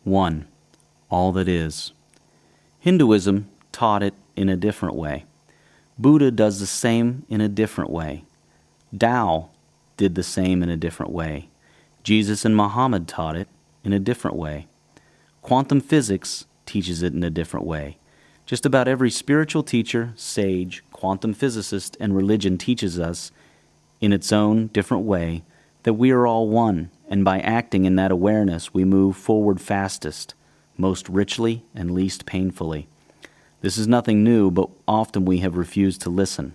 1. All that is. Hinduism taught it in a different way. Buddha does the same in a different way. Tao did the same in a different way. Jesus and Muhammad taught it in a different way. Quantum physics teaches it in a different way. Just about every spiritual teacher, sage, quantum physicist, and religion teaches us, in its own different way, that we are all one, and by acting in that awareness we move forward fastest, most richly and least painfully. This is nothing new, but often we have refused to listen.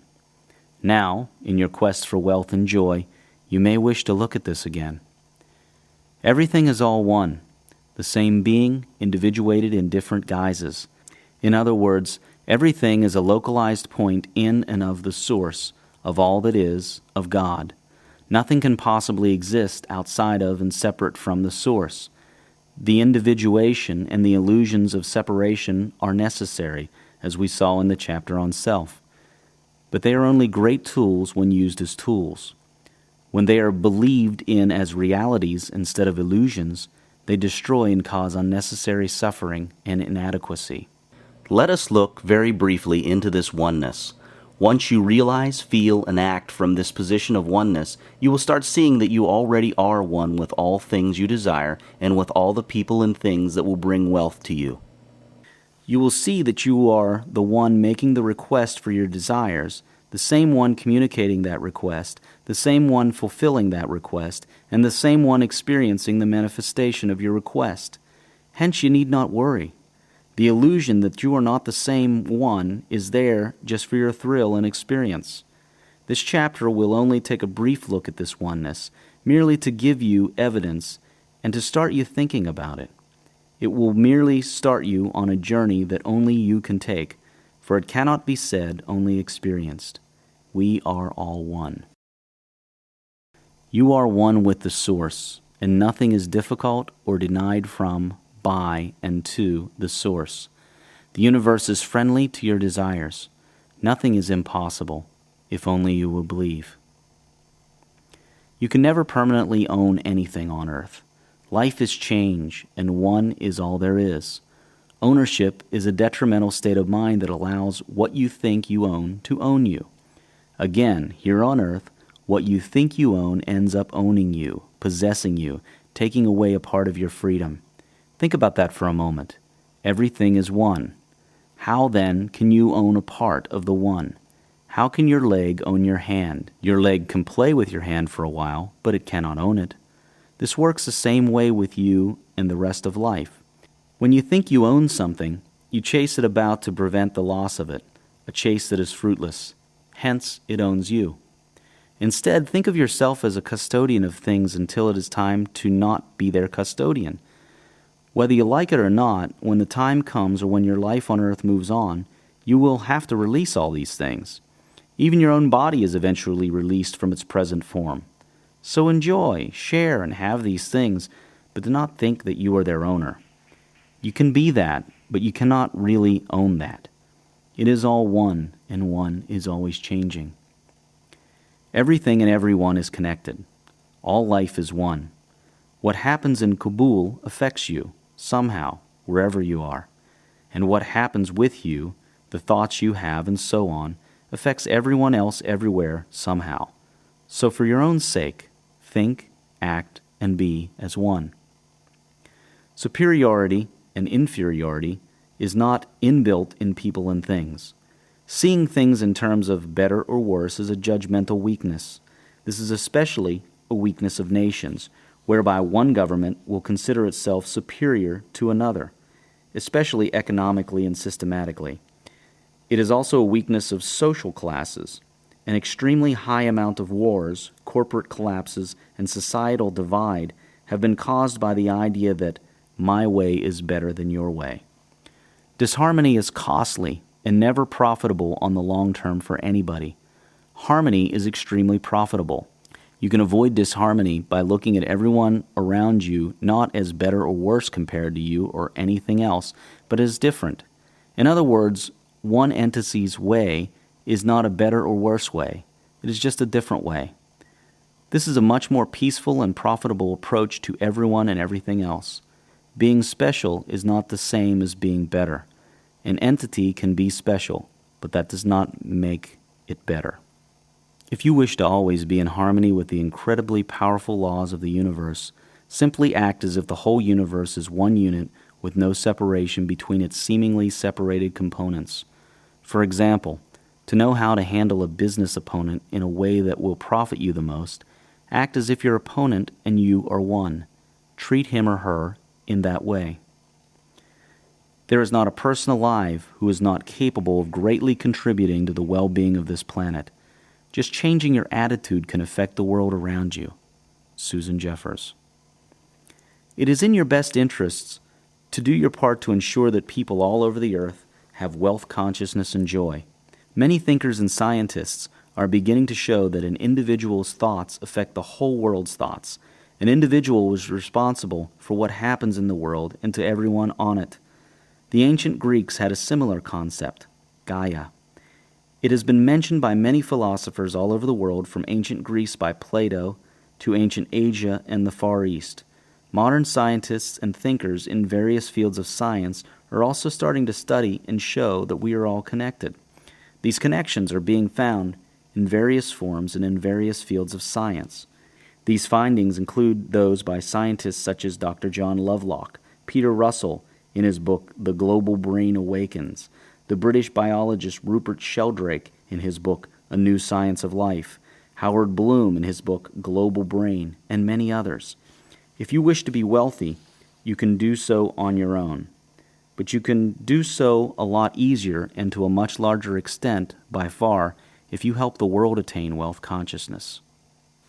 Now, in your quest for wealth and joy, you may wish to look at this again. Everything is all one, the same being, individuated in different guises. In other words, everything is a localized point in and of the source of all that is, of God. Nothing can possibly exist outside of and separate from the source. The individuation and the illusions of separation are necessary, as we saw in the chapter on self. But they are only great tools when used as tools. When they are believed in as realities instead of illusions, they destroy and cause unnecessary suffering and inadequacy. Let us look very briefly into this oneness. Once you realize, feel, and act from this position of oneness, you will start seeing that you already are one with all things you desire and with all the people and things that will bring wealth to you. You will see that you are the one making the request for your desires, the same one communicating that request, the same one fulfilling that request, and the same one experiencing the manifestation of your request. Hence you need not worry. The illusion that you are not the same one is there just for your thrill and experience. This chapter will only take a brief look at this oneness, merely to give you evidence and to start you thinking about it. It will merely start you on a journey that only you can take, for it cannot be said, only experienced. We are all one. You are one with the Source, and nothing is difficult or denied from, by, and to the Source. The universe is friendly to your desires. Nothing is impossible, if only you will believe. You can never permanently own anything on earth. Life is change, and one is all there is. Ownership is a detrimental state of mind that allows what you think you own to own you. Again, here on earth, what you think you own ends up owning you, possessing you, taking away a part of your freedom. Think about that for a moment. Everything is one. How then can you own a part of the one? How can your leg own your hand? Your leg can play with your hand for a while, but it cannot own it. This works the same way with you and the rest of life. When you think you own something, you chase it about to prevent the loss of it, a chase that is fruitless. Hence, it owns you. Instead, think of yourself as a custodian of things until it is time to not be their custodian. Whether you like it or not, when the time comes or when your life on earth moves on, you will have to release all these things. Even your own body is eventually released from its present form. So enjoy, share, and have these things, but do not think that you are their owner. You can be that, but you cannot really own that. It is all one, and one is always changing. Everything and everyone is connected. All life is one. What happens in Kabul affects you, somehow, wherever you are. And what happens with you, the thoughts you have, and so on, affects everyone else everywhere somehow. So for your own sake, think, act, and be as one. Superiority and inferiority is not inbuilt in people and things. Seeing things in terms of better or worse is a judgmental weakness. This is especially a weakness of nations, whereby one government will consider itself superior to another, especially economically and systematically. It is also a weakness of social classes. An extremely high amount of wars, corporate collapses, and societal divide have been caused by the idea that my way is better than your way. Disharmony is costly and never profitable on the long term for anybody. Harmony is extremely profitable. You can avoid disharmony by looking at everyone around you not as better or worse compared to you or anything else, but as different. In other words, one entity's way is not a better or worse way. It is just a different way. This is a much more peaceful and profitable approach to everyone and everything else. Being special is not the same as being better. An entity can be special, but that does not make it better. If you wish to always be in harmony with the incredibly powerful laws of the universe, simply act as if the whole universe is one unit with no separation between its seemingly separated components. For example, to know how to handle a business opponent in a way that will profit you the most, act as if your opponent and you are one. Treat him or her in that way. There is not a person alive who is not capable of greatly contributing to the well-being of this planet. Just changing your attitude can affect the world around you. Susan Jeffers. It is in your best interests to do your part to ensure that people all over the earth have wealth consciousness and joy. Many thinkers and scientists are beginning to show that an individual's thoughts affect the whole world's thoughts. An individual was responsible for what happens in the world and to everyone on it. The ancient Greeks had a similar concept, Gaia. It has been mentioned by many philosophers all over the world, from ancient Greece by Plato to ancient Asia and the Far East. Modern scientists and thinkers in various fields of science are also starting to study and show that we are all connected. These connections are being found in various forms and in various fields of science. These findings include those by scientists such as Dr. John Lovelock, Peter Russell in his book The Global Brain Awakens, the British biologist Rupert Sheldrake in his book A New Science of Life, Howard Bloom in his book Global Brain, and many others. If you wish to be wealthy, you can do so on your own. But you can do so a lot easier and to a much larger extent, by far, if you help the world attain wealth consciousness.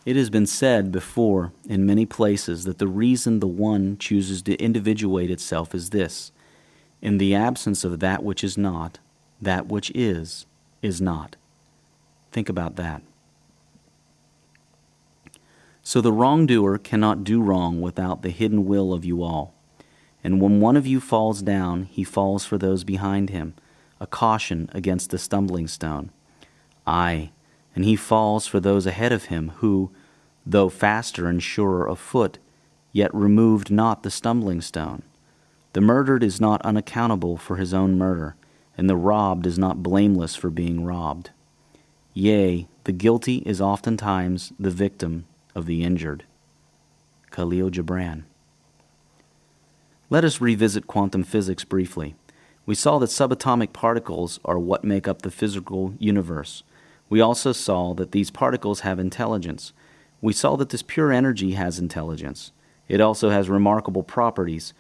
It has been said before in many places that the reason the one chooses to individuate itself is this: in the absence of that which is not, that which is not. Think about that. So the wrongdoer cannot do wrong without the hidden will of you all. And when one of you falls down, he falls for those behind him, a caution against the stumbling stone. Aye, and he falls for those ahead of him who, though faster and surer of foot, yet removed not the stumbling stone. The murdered is not unaccountable for his own murder, and the robbed is not blameless for being robbed. Yea, the guilty is oftentimes the victim of the injured. Khalil Gibran. Let us revisit quantum physics briefly. We saw that subatomic particles are what make up the physical universe. We also saw that these particles have intelligence. We saw that this pure energy has intelligence. It also has remarkable properties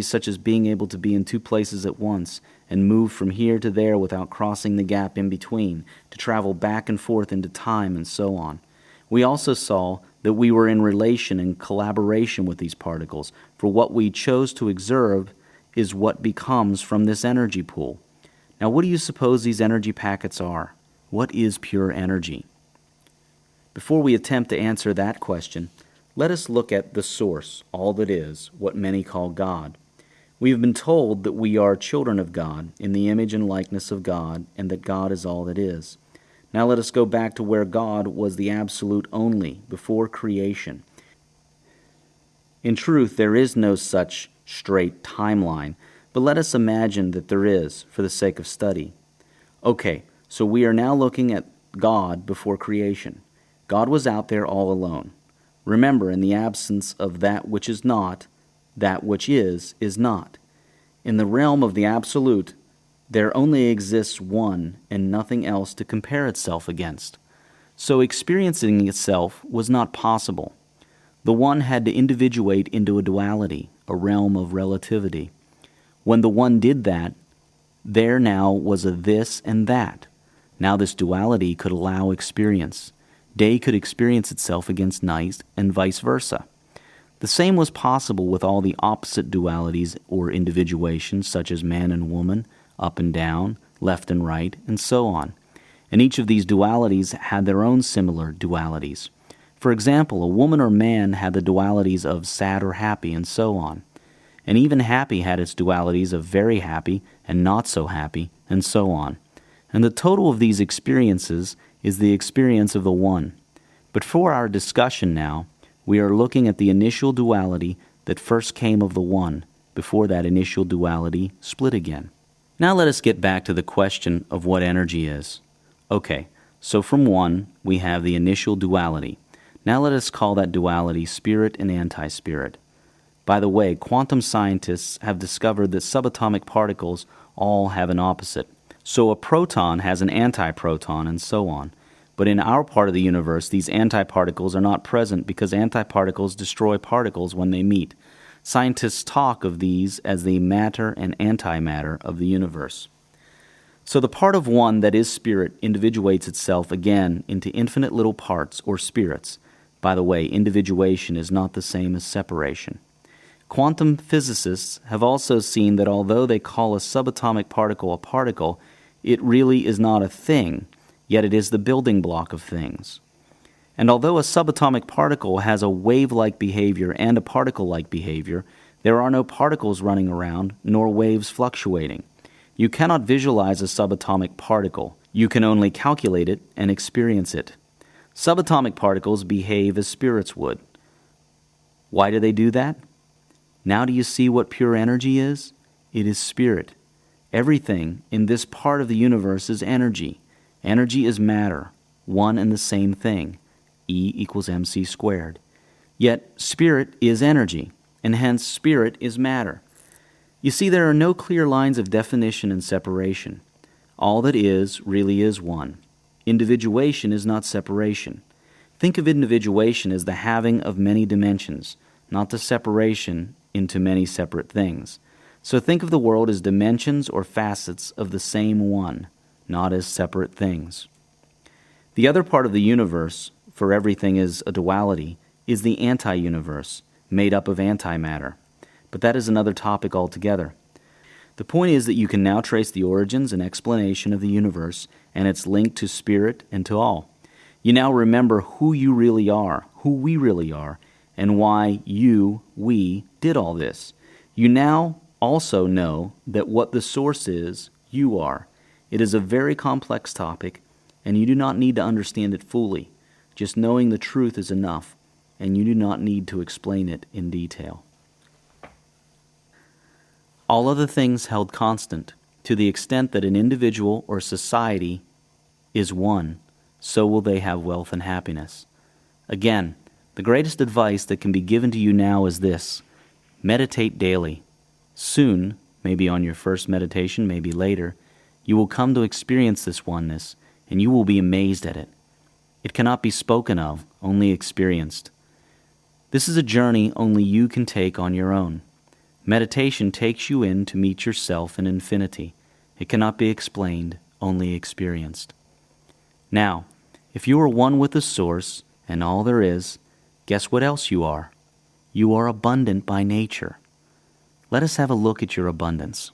such as being able to be in two places at once and move from here to there without crossing the gap in between, to travel back and forth into time, and so on. We also saw that we were in relation and collaboration with these particles, for what we chose to observe is what becomes from this energy pool. Now, what do you suppose these energy packets are? What is pure energy? Before we attempt to answer that question, let us look at the source, all that is, what many call God. We have been told that we are children of God, in the image and likeness of God, and that God is all that is. Now let us go back to where God was the absolute only, before creation. In truth, there is no such straight timeline, but let us imagine that there is, for the sake of study. Okay, so we are now looking at God before creation. God was out there all alone. Remember, in the absence of that which is not, that which is not. In the realm of the absolute, there only exists one and nothing else to compare itself against. So experiencing itself was not possible. The one had to individuate into a duality, a realm of relativity. When the one did that, there now was a this and that. Now this duality could allow experience. Day could experience itself against night, and vice versa. The same was possible with all the opposite dualities or individuations, such as man and woman, up and down, left and right, and so on. And each of these dualities had their own similar dualities. For example, a woman or man had the dualities of sad or happy, and so on. And even happy had its dualities of very happy and not so happy, and so on. And the total of these experiences is the experience of the one. But for our discussion now, we are looking at the initial duality that first came of the one, before that initial duality split again. Now let us get back to the question of what energy is. Okay, so from one, we have the initial duality. Now let us call that duality spirit and anti-spirit. By the way, quantum scientists have discovered that subatomic particles all have an opposite. So a proton has an antiproton and so on. But in our part of the universe, these antiparticles are not present because antiparticles destroy particles when they meet. Scientists talk of these as the matter and antimatter of the universe. So the part of one that is spirit individuates itself again into infinite little parts or spirits. By the way, individuation is not the same as separation. Quantum physicists have also seen that although they call a subatomic particle a particle, it really is not a thing, yet it is the building block of things. And although a subatomic particle has a wave-like behavior and a particle-like behavior, there are no particles running around, nor waves fluctuating. You cannot visualize a subatomic particle. You can only calculate it and experience it. Subatomic particles behave as spirits would. Why do they do that? Now do you see what pure energy is? It is spirit. Everything in this part of the universe is energy. Energy is matter, one and the same thing. E equals mc squared. Yet spirit is energy, and hence spirit is matter. You see, there are no clear lines of definition and separation. All that is really is one. Individuation is not separation. Think of individuation as the having of many dimensions, not the separation into many separate things. So think of the world as dimensions or facets of the same one, not as separate things. The other part of the universe, for everything is a duality, is the anti-universe, made up of antimatter. But that is another topic altogether. The point is that you can now trace the origins and explanation of the universe and its link to spirit and to all. You now remember who you really are, who we really are, and why we did all this. You now also know that what the source is, you are. It is a very complex topic, and you do not need to understand it fully. Just knowing the truth is enough, and you do not need to explain it in detail. All other things held constant, to the extent that an individual or society is one, so will they have wealth and happiness. Again, the greatest advice that can be given to you now is this: meditate daily. Soon, maybe on your first meditation, maybe later, you will come to experience this oneness, and you will be amazed at it. It cannot be spoken of, only experienced. This is a journey only you can take on your own. Meditation takes you in to meet yourself in infinity. It cannot be explained, only experienced. Now, if you are one with the Source and all there is, guess what else you are? You are abundant by nature. Let us have a look at your abundance.